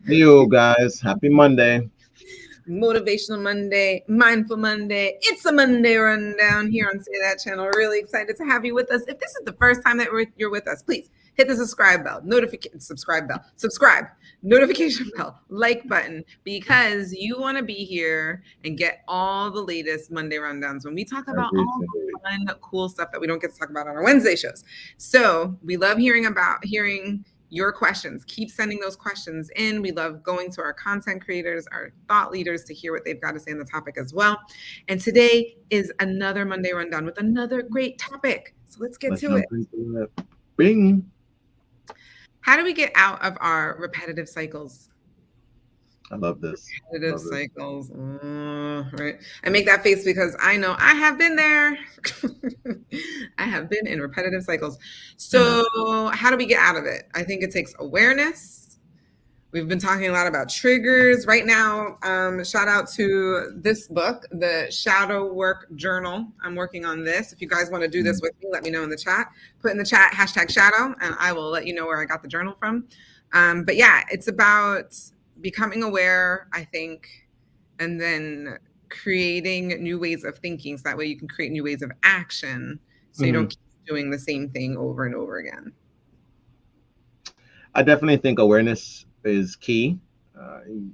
Hey, you guys. Happy Monday. Motivational Monday, Mindful Monday. It's a Monday rundown here on Say That channel. Really excited to have you with us. If this is the first time that you're with us, please hit the subscribe, notification bell, like button, because you want to be here and get all the latest Monday rundowns when we talk about all Everything. the fun, cool stuff that we don't get to talk about on our Wednesday shows. So we love hearing your questions. Keep sending those questions in. We love going to our content creators, our thought leaders to hear what they've got to say on the topic as well. And today is another Monday Rundown with another great topic. So let's get Let's to it. jump into it. Bing. How do we get out of our repetitive cycles? I love this. Repetitive Love this. cycles. Right. I make that face because I know I have been there. I have been in repetitive cycles. So, how do we get out of it? I think it takes awareness. We've been talking a lot about triggers right now. Shout out to this book, the Shadow Work Journal. I'm working on this. If you guys want to do this with me, let me know in the chat. Put in the chat #shadow, and I will let you know where I got the journal from. But yeah, it's about becoming aware, I think, and then creating new ways of thinking. So that way you can create new ways of action. So you don't keep doing the same thing over and over again. I definitely think awareness is key.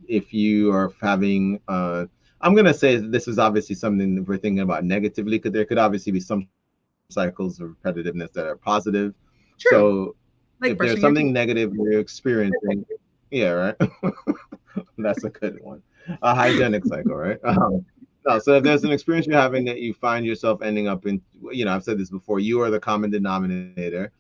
If you are having, I'm going to say this is obviously something that we're thinking about negatively, because there could obviously be some cycles of repetitiveness that are positive. True. So like if there's something negative you're experiencing, yeah, right. That's a good one. A hygienic cycle, right? No, so if there's an experience you're having that you find yourself ending up in, I've said this before, you are the common denominator.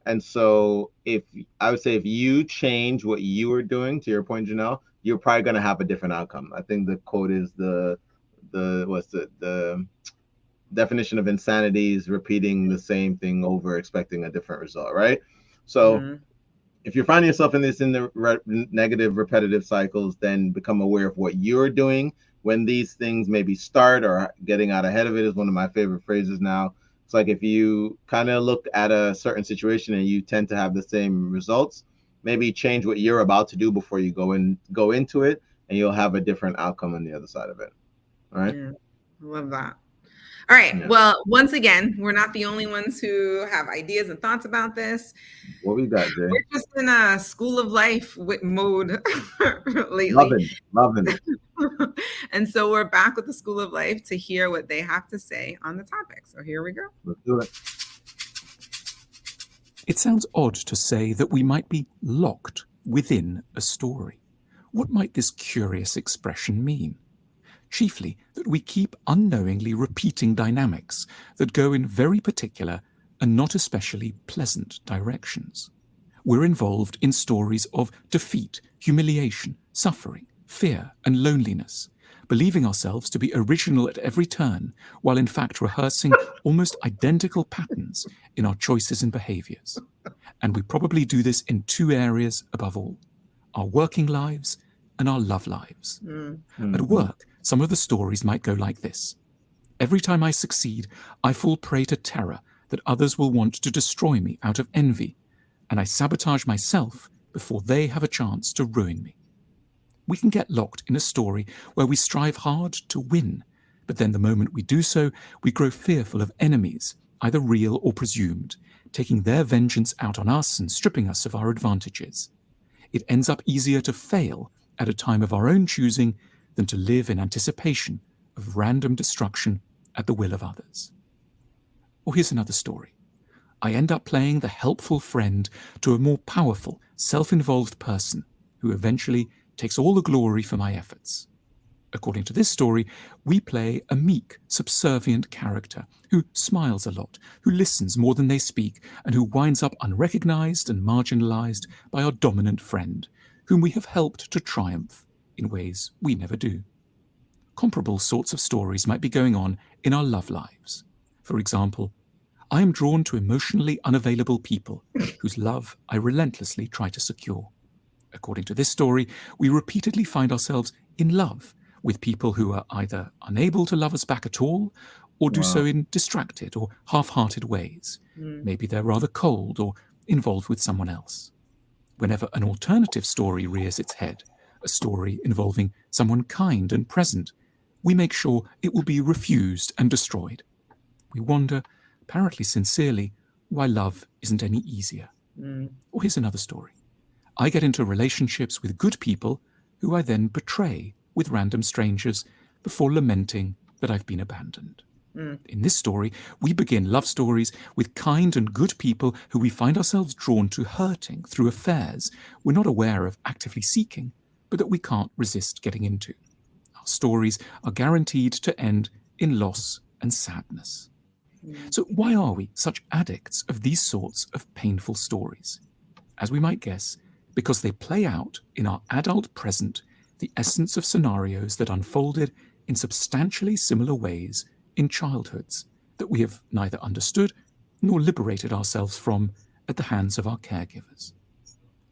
And so if I would say if you change what you are doing, to your point, Janelle, you're probably going to have a different outcome. I think the quote is the definition of insanity is repeating the same thing over, expecting a different result, right? So if you're finding yourself in the negative repetitive cycles, then become aware of what you're doing when these things maybe start, or getting out ahead of it is one of my favorite phrases now. It's like if you kind of look at a certain situation and you tend to have the same results, maybe change what you're about to do before you go into it, and you'll have a different outcome on the other side of it. All right. Yeah, love that. All right. Yeah. Well, once again, we're not the only ones who have ideas and thoughts about this. What we got, Jay? We're just in a school of life mode lately. Loving. And so we're back with the School of Life to hear what they have to say on the topic. So here we go. Let's do it. It sounds odd to say that we might be locked within a story. What might this curious expression mean? Chiefly that we keep unknowingly repeating dynamics that go in very particular and not especially pleasant directions. We're involved in stories of defeat, humiliation, suffering, fear, and loneliness, believing ourselves to be original at every turn, while in fact rehearsing almost identical patterns in our choices and behaviors. And we probably do this in two areas above all: our working lives and our love lives. At work, some of the stories might go like this. Every time I succeed, I fall prey to terror that others will want to destroy me out of envy, and I sabotage myself before they have a chance to ruin me. We can get locked in a story where we strive hard to win, but then the moment we do so, we grow fearful of enemies, either real or presumed, taking their vengeance out on us and stripping us of our advantages. It ends up easier to fail at a time of our own choosing than to live in anticipation of random destruction at the will of others. Or here's another story. I end up playing the helpful friend to a more powerful, self-involved person who eventually takes all the glory for my efforts. According to this story, we play a meek, subservient character who smiles a lot, who listens more than they speak, and who winds up unrecognized and marginalized by our dominant friend, whom we have helped to triumph in ways we never do. Comparable sorts of stories might be going on in our love lives. For example, I am drawn to emotionally unavailable people whose love I relentlessly try to secure. According to this story, we repeatedly find ourselves in love with people who are either unable to love us back at all, or do so in distracted or half-hearted ways. Maybe they're rather cold or involved with someone else. Whenever an alternative story rears its head, a story involving someone kind and present, we make sure it will be refused and destroyed. We wonder, apparently sincerely, why love isn't any easier. Or here's another story. I get into relationships with good people who I then betray with random strangers before lamenting that I've been abandoned. In this story, we begin love stories with kind and good people who we find ourselves drawn to hurting through affairs we're not aware of actively seeking, but that we can't resist getting into. Our stories are guaranteed to end in loss and sadness. So why are we such addicts of these sorts of painful stories? As we might guess, because they play out in our adult present the essence of scenarios that unfolded in substantially similar ways in childhoods that we have neither understood nor liberated ourselves from at the hands of our caregivers.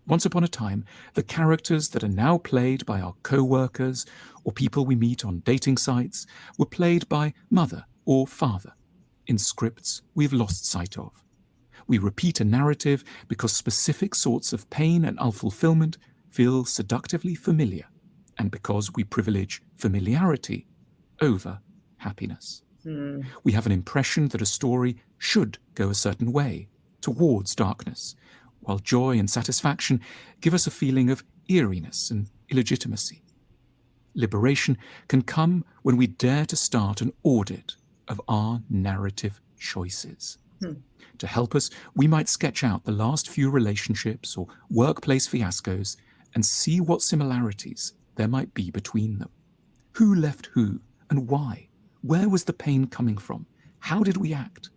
Once upon a time, the characters that are now played by our co-workers or people we meet on dating sites were played by mother or father in scripts we've lost sight of. We repeat a narrative because specific sorts of pain and unfulfillment feel seductively familiar, and because we privilege familiarity over happiness. We have an impression that a story should go a certain way, towards darkness, while joy and satisfaction give us a feeling of eeriness and illegitimacy. Liberation can come when we dare to start an audit of our narrative choices. To help us, we might sketch out the last few relationships or workplace fiascos and see what similarities there might be between them. Who left who and why? Where was the pain coming from? How did we act?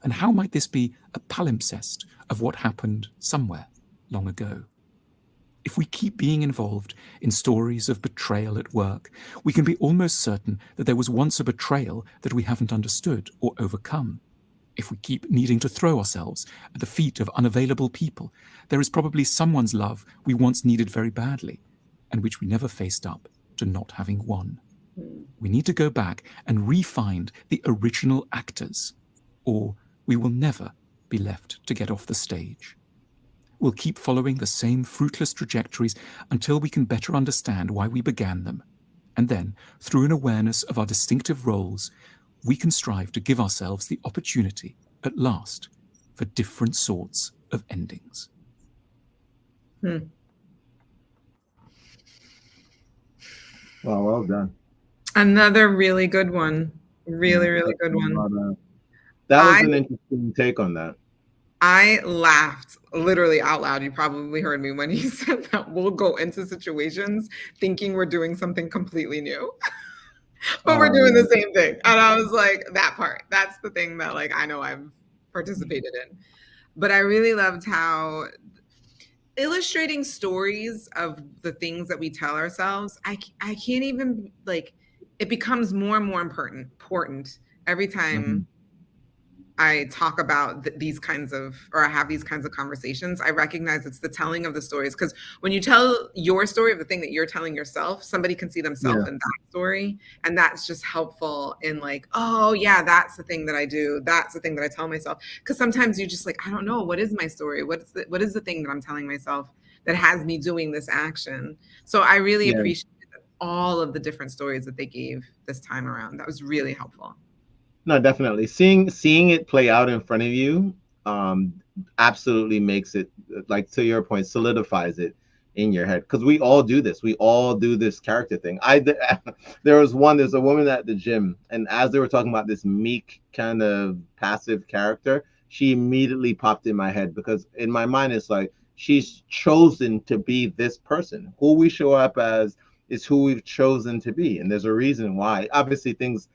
And how might this be a palimpsest of what happened somewhere long ago? If we keep being involved in stories of betrayal at work, we can be almost certain that there was once a betrayal that we haven't understood or overcome. If we keep needing to throw ourselves at the feet of unavailable people, there is probably someone's love we once needed very badly, and which we never faced up to not having won. We need to go back and re-find the original actors, or we will never be left to get off the stage. We'll keep following the same fruitless trajectories until we can better understand why we began them. And then, through an awareness of our distinctive roles, we can strive to give ourselves the opportunity, at last, for different sorts of endings. Well done. Another really good one. Really good one. That was an interesting take on that. I laughed literally out loud. You probably heard me when he said that we'll go into situations thinking we're doing something completely new, but we're doing the same thing. And I was like, that part, that's the thing that like I know I've participated in. But I really loved how illustrating stories of the things that we tell ourselves, I can't even like, it becomes more and more important every time I talk about these kinds of, or I have these kinds of conversations. I recognize it's the telling of the stories, because when you tell your story of the thing that you're telling yourself, somebody can see themselves in that story, and that's just helpful in like, oh yeah, that's the thing that I do, that's the thing that I tell myself. Because sometimes you just like, I don't know, what is my story, what is the thing that I'm telling myself that has me doing this action? So I really appreciate all of the different stories that they gave this time around. That was really helpful. No, definitely. Seeing it play out in front of you absolutely makes it, like to your point, solidifies it in your head. Because we all do this. We all do this character thing. There's a woman at the gym, and as they were talking about this meek kind of passive character, she immediately popped in my head, because in my mind it's like she's chosen to be this person. Who we show up as is who we've chosen to be, and there's a reason why. Obviously, things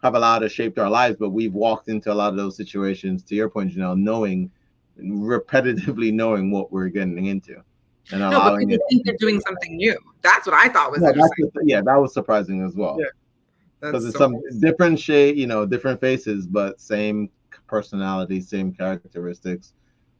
have allowed us shaped our lives, but we've walked into a lot of those situations, to your point, Janelle, repetitively knowing what we're getting into, and allowing it. Think they're doing something new. That's what I thought was interesting. That was surprising as well. Because it's some different shade, different faces, but same personality, same characteristics.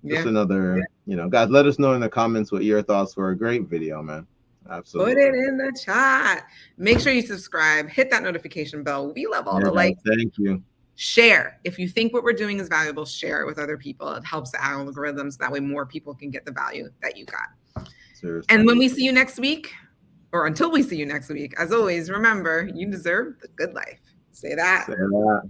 Just another, guys, let us know in the comments what your thoughts were. A great video, man. Absolutely. Put it in the chat. Make sure you subscribe. Hit that notification bell. We love all the likes. Thank you. Share. If you think what we're doing is valuable, share it with other people. It helps the algorithms. That way more people can get the value that you got. Seriously. And when we see you next week, or until we see you next week, as always, remember, you deserve the good life. Say that. Say that. We'll